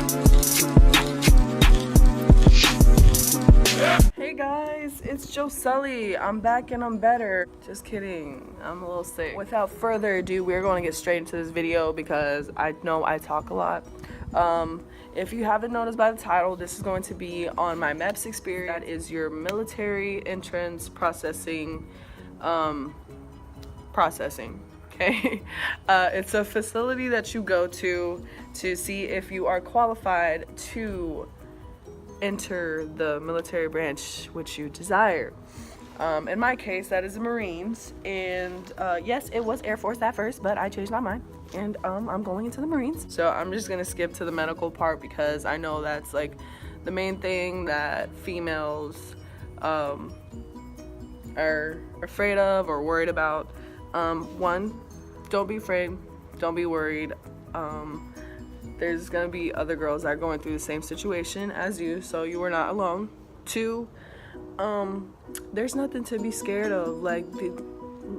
Hey guys, it's Joselli. I'm back and I'm better. Just kidding, I'm a little sick. Without further ado, we're going to get straight into this video because I know I talk a lot. If you haven't noticed by the title, this is going to be on my MEPS experience. That is your military entrance processing, okay? It's a facility that you go to see if you are qualified to enter the military branch which you desire. In my case, that is the Marines, and yes, it was Air Force at first, but I changed my mind, and I'm going into the Marines. So I'm just gonna skip to the medical part because I know that's like the main thing that females are afraid of or worried about. One, don't be afraid, don't be worried. There's gonna be other girls that are going through the same situation as you, so you are not alone. Two, there's nothing to be scared of. Like,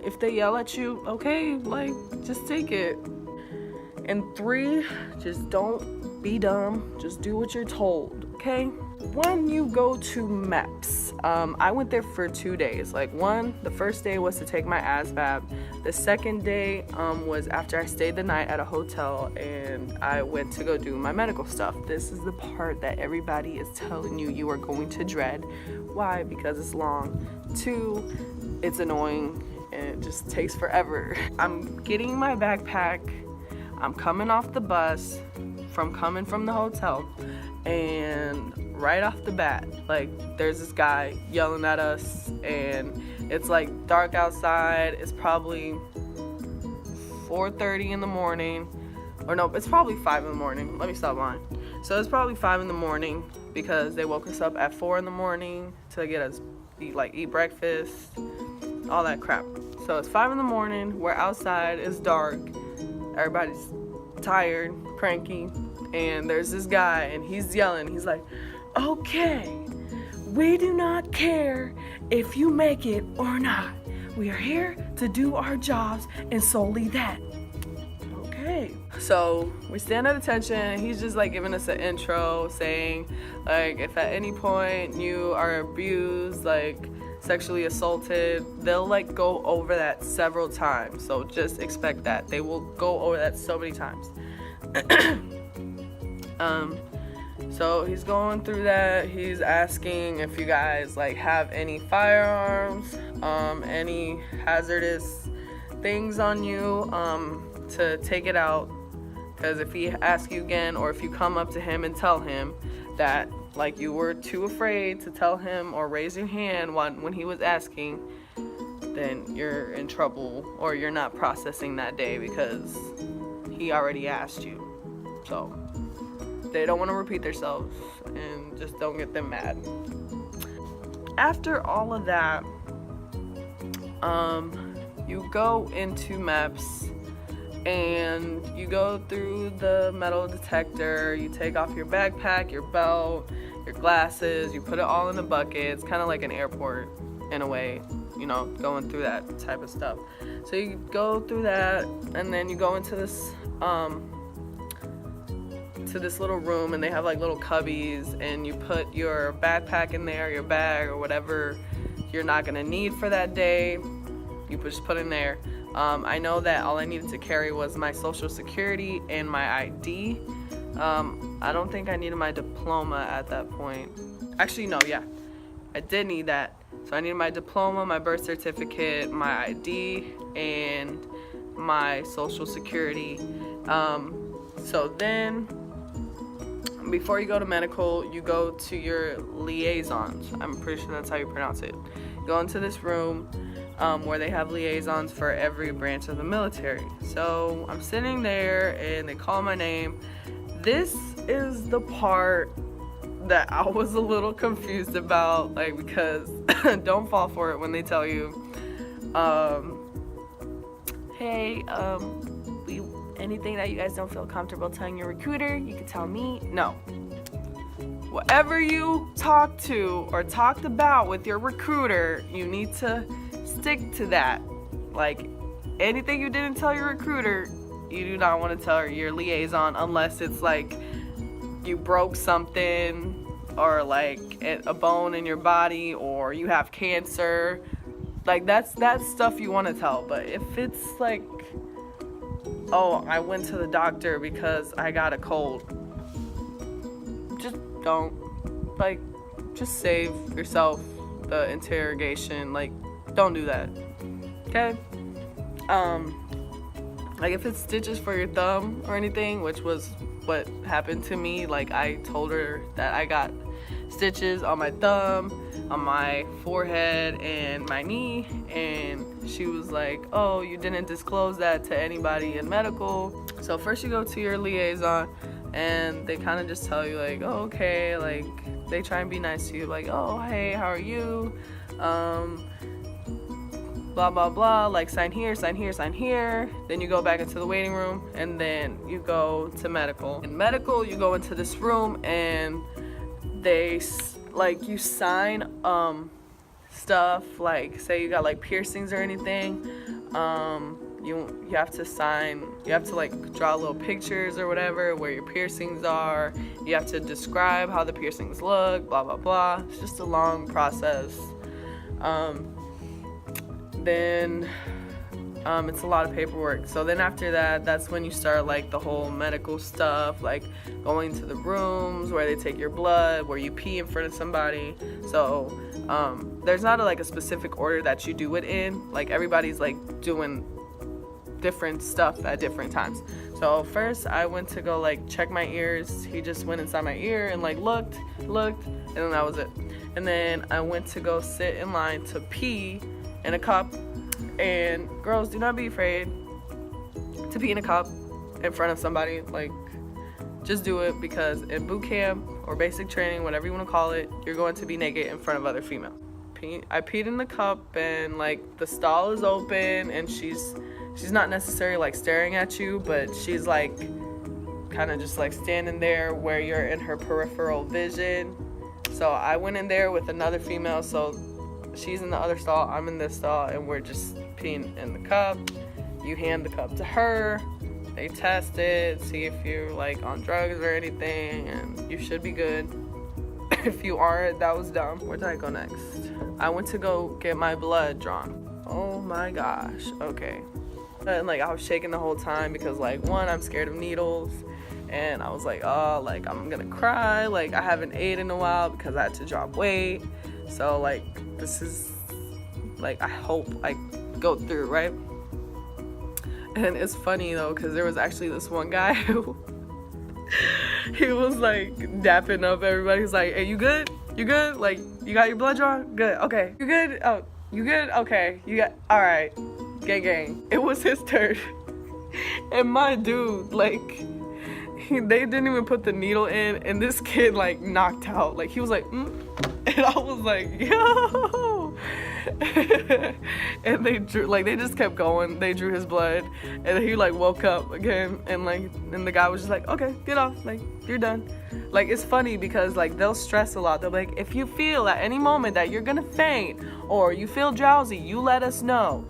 if they yell at you, okay, like, just take it. And three, just don't be dumb, just do what you're told, okay? When you go to MEPS, I went there for 2 days. Like, the first day was to take my ASVAB. The second day was after I stayed the night at a hotel and I went to go do my medical stuff. This is the part that everybody is telling you are going to dread. Why? Because it's long. Two, it's annoying and it just takes forever. I'm getting my backpack. I'm coming off the bus coming from the hotel, and right off the bat, like, there's this guy yelling at us, and it's like dark outside. It's probably 4:30 in the morning, or no, it's probably 5 in the morning. Let me stop lying. So it's probably 5 in the morning because they woke us up at 4 in the morning to get us eat breakfast, all that crap. So it's 5 in the morning, we're outside, it's dark, everybody's tired, cranky, and there's this guy and he's yelling. He's like, okay, we do not care if you make it or not. We are here to do our jobs and solely that. Okay. So we stand at attention. He's just like giving us an intro saying, like, if at any point you are abused, like sexually assaulted, they'll like go over that several times. So just expect that. They will go over that so many times. So he's going through that. He's asking if you guys like have any firearms, any hazardous things on you, to take it out. Because if he asks you again, or if you come up to him and tell him that like you were too afraid to tell him or raise your hand when he was asking, then you're in trouble, or you're not processing that day because he already asked you. So they don't want to repeat themselves, and just don't get them mad. After all of that, you go into MEPS and you go through the metal detector. You take off your backpack, your belt, your glasses, you put it all in a bucket. It's kind of like an airport in a way, you know, going through that type of stuff. So you go through that, and then you go into this little room, and they have like little cubbies, and you put your backpack in there, your bag, or whatever you're not gonna need for that day. You just put in there. I know that all I needed to carry was my social security and my ID. I don't think I needed my diploma at that point. Actually, no, yeah, I did need that. So I needed my diploma, my birth certificate, my ID, and my social security. So then, before you go to medical, you go to your liaisons. I'm pretty sure that's how you pronounce it. Go into this room where they have liaisons for every branch of the military. So I'm sitting there and they call my name. This is the part that I was a little confused about, like, because don't fall for it when they tell you, hey, anything that you guys don't feel comfortable telling your recruiter, you can tell me. No. Whatever you talk to or talked about with your recruiter, you need to stick to that. Like, anything you didn't tell your recruiter, you do not want to tell your liaison unless it's like you broke something, or like a bone in your body, or you have cancer, like that's stuff you want to tell. But if it's like, oh, I went to the doctor because I got a cold, just don't. Like, just save yourself the interrogation. Like, don't do that, okay? Like if it's stitches for your thumb or anything, which was what happened to me, like I told her that I got stitches on my thumb, on my forehead, and my knee, and she was like, oh, you didn't disclose that to anybody in medical. So first you go to your liaison, and they kind of just tell you like, oh, okay, like they try and be nice to you, like, oh, hey, how are you, blah blah blah, like sign here, sign here, sign here. Then you go back into the waiting room, and then you go to medical. In medical, you go into this room, and they like you sign stuff, like say you got like piercings or anything, you have to sign, you have to like draw little pictures or whatever where your piercings are, you have to describe how the piercings look, blah blah blah. It's just a long process. Then it's a lot of paperwork. So then after that, that's when you start like the whole medical stuff, like going to the rooms where they take your blood, where you pee in front of somebody. So there's not a specific order that you do it in. Like everybody's like doing different stuff at different times. So first I went to go like check my ears. He just went inside my ear and like looked, and then that was it. And then I went to go sit in line to pee in a cup. And girls, do not be afraid to pee in a cup in front of somebody. Like, just do it, because in boot camp or basic training, whatever you want to call it, you're going to be naked in front of other females. I peed in the cup, and like the stall is open, and she's not necessarily like staring at you, but she's like kind of just like standing there where you're in her peripheral vision. So I went in there with another female, so she's in the other stall, I'm in this stall, and we're just peeing in the cup. You hand the cup to her, they test it, see if you're like on drugs or anything, and you should be good. If you aren't, that was dumb. Where did I go next? I went to go get my blood drawn. Oh my gosh, okay. And like I was shaking the whole time because like, one, I'm scared of needles, and I was like, oh, like I'm gonna cry, like I haven't ate in a while because I had to drop weight. So like this is like, I hope I go through, right? And it's funny though, because there was actually this one guy who he was like dapping up everybody. He's like, hey, you good? You good? Like, you got your blood drawn? Good. Okay. You good? Oh, you good? Okay. You got, all right. Gang gang. It was his turn. And my dude, like, they didn't even put the needle in, and this kid like knocked out. Like he was like, and I was like, yo. And they drew, like they just kept going. They drew his blood, and he like woke up again, and the guy was just like, okay, get off, like you're done. Like it's funny because like they'll stress a lot. They'll be like, if you feel at any moment that you're gonna faint or you feel drowsy, you let us know.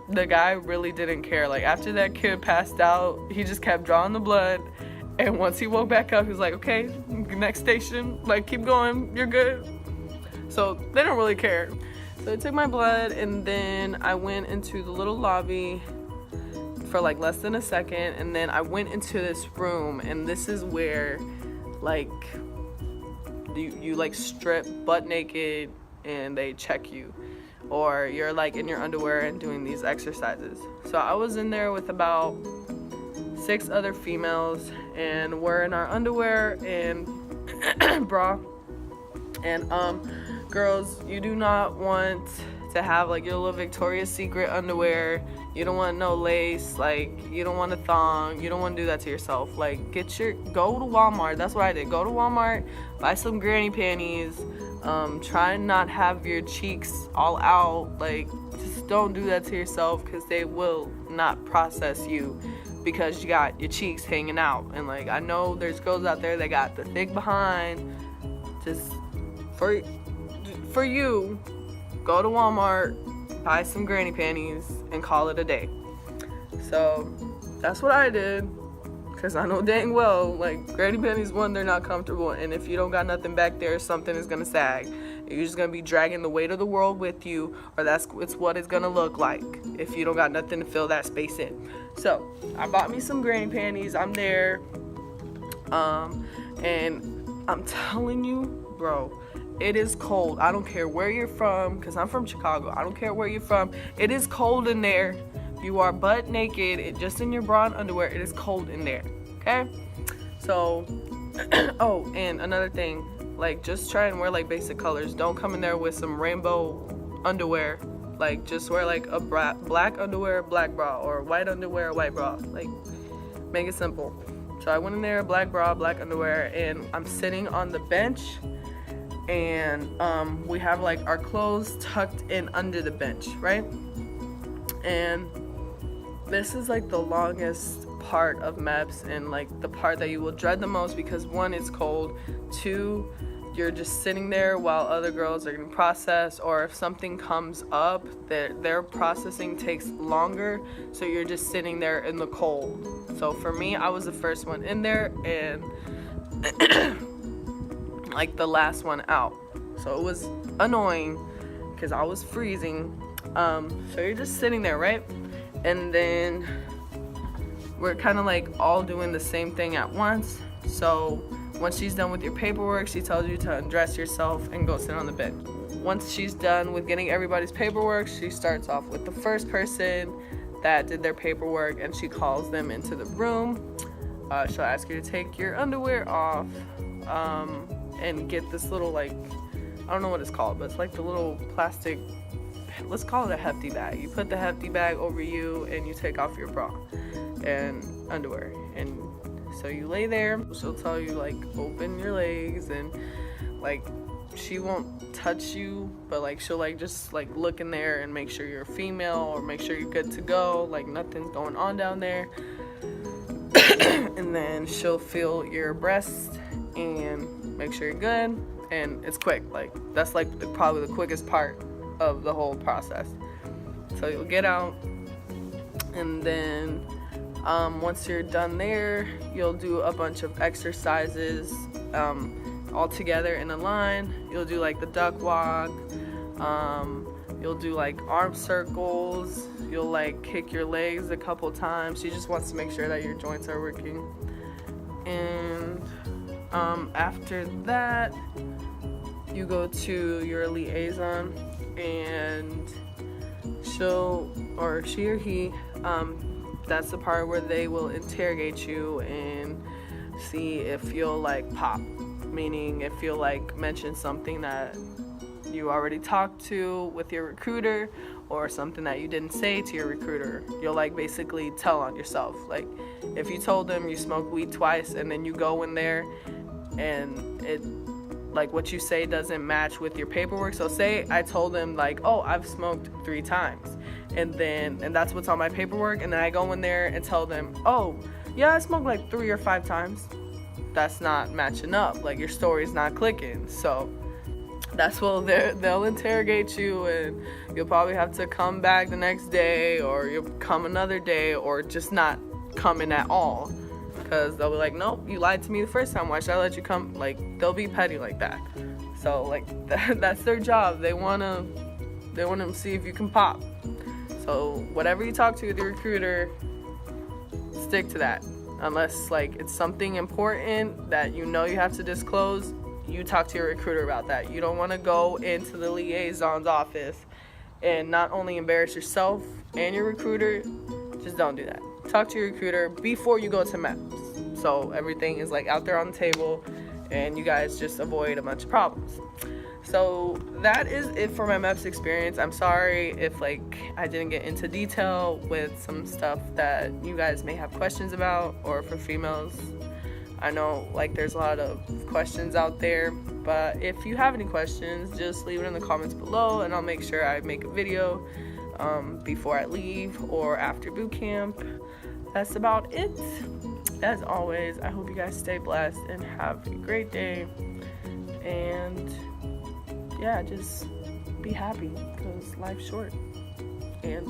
The guy really didn't care. Like after that kid passed out, he just kept drawing the blood, and once he woke back up, he was like, okay, next station, like keep going, you're good. So they don't really care. So they took my blood, and then I went into the little lobby for like less than a second, and then I went into this room, and this is where like you like strip butt naked and they check you, or you're like in your underwear and doing these exercises. So I was in there with about 6 other females, and we're in our underwear and bra. And girls, you do not want to have like your little Victoria's Secret underwear. You don't want no lace, like you don't want a thong, you don't want to do that to yourself. Like go to Walmart. That's what I did. Go to Walmart, buy some granny panties. Try and not have your cheeks all out. Like just don't do that to yourself, because they will not process you because you got your cheeks hanging out. And like I know there's girls out there that got the thick behind. Just for you, go to Walmart, buy some granny panties, and call it a day. So that's what I did, because I know dang well, like, granny panties, one, they're not comfortable, and if you don't got nothing back there, something is gonna sag. You're just gonna be dragging the weight of the world with you, or it's what it's gonna look like if you don't got nothing to fill that space in. So I bought me some granny panties. I'm there, and I'm telling you, bro, it is cold. I don't care where you're from, because I'm from Chicago. I don't care where you're from. It is cold in there. You are butt naked, just in your bra and underwear. It is cold in there, okay? So, oh, and another thing, like, just try and wear, like, basic colors. Don't come in there with some rainbow underwear. Like, just wear, like, a black underwear, black bra, or white underwear, white bra. Like, make it simple. So I went in there, black bra, black underwear, and I'm sitting on the bench, and we have, like, our clothes tucked in under the bench, right? And this is, like, the longest part of MEPS, and, like, the part that you will dread the most, because one, it's cold, two, you're just sitting there while other girls are getting processed, or if something comes up, their processing takes longer, so you're just sitting there in the cold. So for me, I was the first one in there, and like the last one out, so it was annoying because I was freezing. So you're just sitting there, right? And then we're kind of like all doing the same thing at once. So once she's done with your paperwork, she tells you to undress yourself and go sit on the bed. Once she's done with getting everybody's paperwork, she starts off with the first person that did their paperwork, and she calls them into the room. She'll ask you to take your underwear off, and get this little, like, I don't know what it's called, but it's like the little plastic, let's call it a hefty bag. You put the hefty bag over you, and you take off your bra and underwear, and so you lay there. She'll tell you, like, open your legs, and, like, she won't touch you, but, like, she'll, like, just, like, look in there and make sure you're a female, or make sure you're good to go, like nothing's going on down there. And then she'll feel your breast and make sure you're good, and it's quick. Like, that's, like, probably the quickest part of the whole process. So you'll get out, and then once you're done there, you'll do a bunch of exercises all together in a line. You'll do, like, the duck walk, you'll do, like, arm circles, you'll, like, kick your legs a couple times. She just wants to make sure that your joints are working. And after that, you go to your liaison, and she or he, that's the part where they will interrogate you and see if you'll, like, pop, meaning if you'll, like, mention something that you already talked to with your recruiter, or something that you didn't say to your recruiter. You'll, like, basically tell on yourself. Like, if you told them you smoked weed twice, and then you go in there and it, like, what you say doesn't match with your paperwork. So say I told them, like, oh, I've smoked 3 times, and that's what's on my paperwork, and then I go in there and tell them, oh yeah, I smoked like 3 or 5 times. That's not matching up. Like, your story's not clicking. So that's what they'll interrogate you, and you'll probably have to come back the next day, or you'll come another day, or just not come in at all, because they'll be like, nope, you lied to me the first time, why should I let you come? Like, they'll be petty like that. So, like, that's their job. They wanna see if you can pop. So whatever you talk to with your recruiter, stick to that. Unless, like, it's something important that you know you have to disclose, you talk to your recruiter about that. You don't want to go into the liaison's office and not only embarrass yourself and your recruiter, just don't do that. Talk to your recruiter before you go to MEPS, so everything is, like, out there on the table, and you guys just avoid a bunch of problems. So that is it for my MEPS experience. I'm sorry if, like, I didn't get into detail with some stuff that you guys may have questions about, or for females. I know, like, there's a lot of questions out there, but if you have any questions, just leave it in the comments below, and I'll make sure I make a video before I leave or after boot camp. That's about it. As always, I hope you guys stay blessed and have a great day, and yeah, just be happy, because life's short, and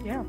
yeah.